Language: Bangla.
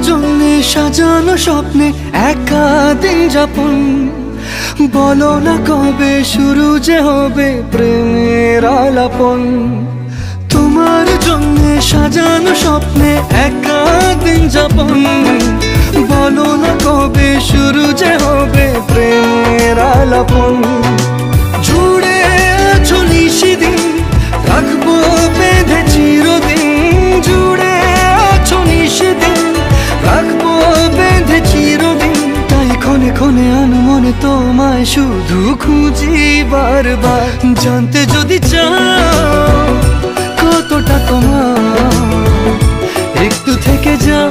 জন্যে সাজানো স্বপ্নে একা দিন যাপন, বলো না কবে শুরু যে হবে প্রেমের আলাপন। তোমার জন্যে সাজানো স্বপ্নে একা দিন যাপন, বলো না কবে শুরু যে হবে প্রেমের আলাপন। জুড়ে আছো নিশিদিন, রাখবো বেঁধে চিরদিন। জুড়ে আছো নিশিদিন, রাখবো বেঁধে চিরদিন। তাই ক্ষণে ক্ষণে আনমনে তোমায় শুধু খুঁজি বারবার। জানতে যদি চাও কতটা তোমার, একটু থেকে যাও